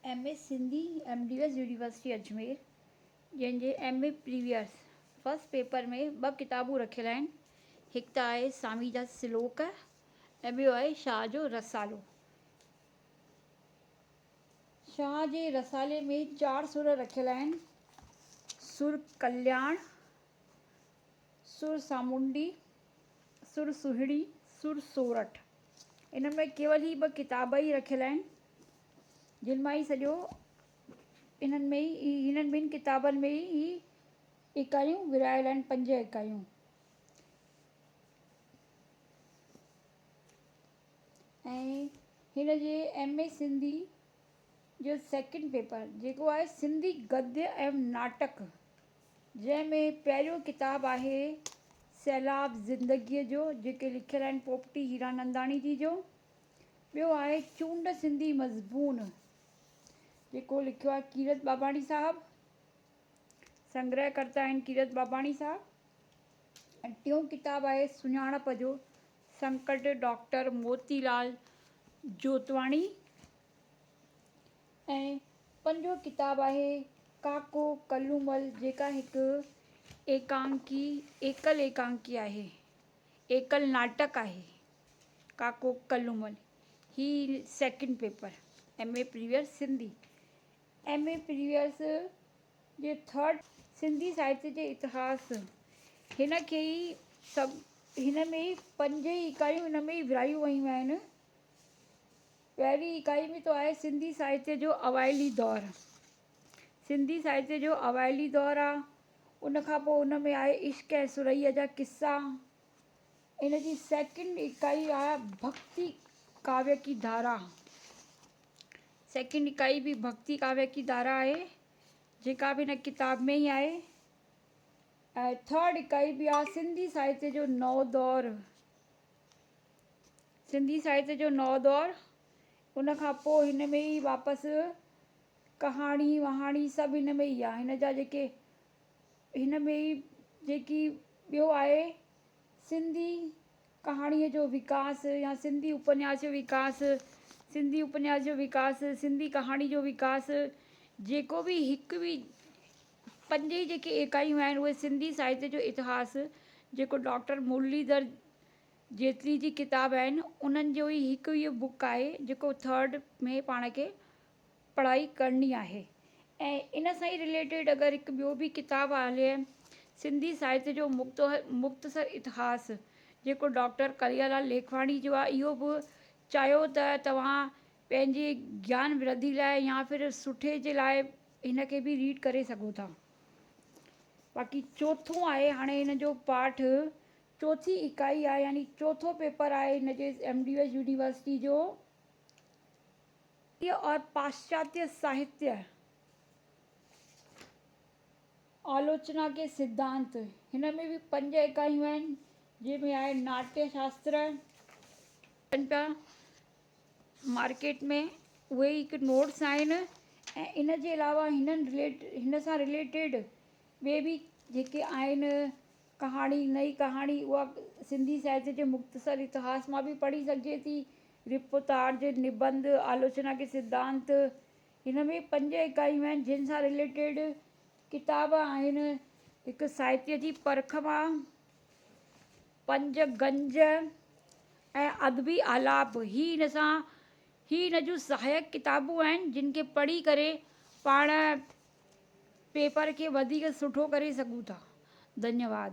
MA Sindhi MDS university Ajmer जंहिंजे MA previous first paper में 2 किताबूं रखियल आहिनि। हिकु त आहे स्वामी जा श्लोक ऐं ॿियो आहे शाह जो रसालो। शाह जे रसाले में 4 सुर रखियल आहिनि: सुर कल्याण, सुर सामुंडी, सुर सुहिणी, सुर सोरठ। इन में केवल ही 2 किताब ई रखियल आहिनि, जिन मां ई सॼो हिननि ॿिनि किताबनि में ई इकाइयूं विरायल आहिनि, 5 इकाइयूं। ऐं हिन जे MA सिंधी जो सेकेंड पेपर जेको आहे सिंधी गद्य ऐं नाटक, जंहिंमें पहिरियों किताबु आहे सैलाब ज़िंदगीअ जो, जेके लिखियल आहिनि पोपटी हीरानंदाणी जी जो। ॿियो आहे चूंड सिंधी मज़बून, जेको लिखियो आहे कीरत बाबाणी साहब, संग्रहकर्ता आहिनि कीरत बाबाणी साहब। ऐं टियों किताबु आहे सुञाणप जो, संकट डॉक्टर मोतीलाल जोतवाणी। ऐं 5जों किताबु आहे काको कल्लूमल, जेका हिकु एकल एकांकी आहे, एकल नाटक आहे काको कल्लूमल। ही second paper MA previous Sindhi. MA previous जे थर्ड सिंधी साहित्य जे इतिहास, हिन खे ई हिन में ई 5 इकाइयूं हिन में ई विरायूं वयूं आहिनि। पहिरीं इकाई में तो आहे सिंधी साहित्य जो अवाइली दौरु। सिंधी साहित्य जो अवाइली दौरु आहे। उन खां पोइ उन में आहे इश्क ऐं सुरैया जा किस्सा। इन जी सेकेंड इकाई आहे भक्ति काव्य की धारा। सेकेंड इकाई बि भक्ति काव्य की धारा आहे, जेका बि हिन किताब में ई आहे। ऐं थर्ड इकाई बि आहे सिंधी साहित्य जो नओं दौरु। सिंधी साहित्य जो नओं दौरु, उन खां पोइ हिन में ई वापसि कहाणी वहाणी सभु हिन में ई आहे। हिन जा जेके हिन में ई जेकी ॿियो आहे सिंधी कहाणीअ जो विकास या सिंधी उपन्यास जो विकास, सिंधी कहाणी जो विकास, जेको बि हिकु बि 5 ई जेके इकाइयूं आहिनि उहे सिंधी साहित्य जो इतिहास, जेको डॉक्टर मुरलीधर जेतली जी किताब आहिनि, उन्हनि जो ई हिकु इहो बुक आहे जेको थर्ड में पाण खे पढ़ाई करणी आहे। ऐं इन सां ई रिलेटेड अगरि हिकु ॿियो बि किताबु आहे सिंधी साहित्य जो मुख़्तसर इतिहास, जेको डॉक्टर करियालाल लेखवाणी जो आहे, इहो बि चाहियो त तव्हां पंहिंजे ज्ञान वृद्धि लाइ या फिर सुठे जे लाइ हिन खे बि रीड करे सघो था। बाक़ी चौथों आहे हाणे हिन जो पाठ, चौथी इकाई आहे, यानी चौथो पेपर आहे हिन जे MDS यूनिवर्सिटी जो, और पाश्चात्य साहित्य आलोचना के सिद्धांत। हिन में बि 5 इकाइयूं आहिनि, जंहिंमें आहे नाट्य शास्त्र। मार्केट में उहे हिकु नोट्स आहिनि। ऐं इन जे अलावा हिन सां रिलेटेड ॿिए बि जेके आहिनि कहाणी, नई कहाणी, उहा सिंधी साहित्य जे मुख़्तसर इतिहास मां बि पढ़ी सघिजे थी। रिपोर्टाज, निबंध, आलोचना के सिद्धांत, हिन में 5 इकाइयूं आहिनि जिन सां रिलेटेड किताब आहिनि। हिकु साहित्य जी परख मां, 5 गंज ऐं अदबी आलाप, ही हिन जूं सहायक किताबूं आहिनि, जिन खे पढ़ी करे पाण पेपर खे वधीक सुठो करे सघूं था। धन्यवाद।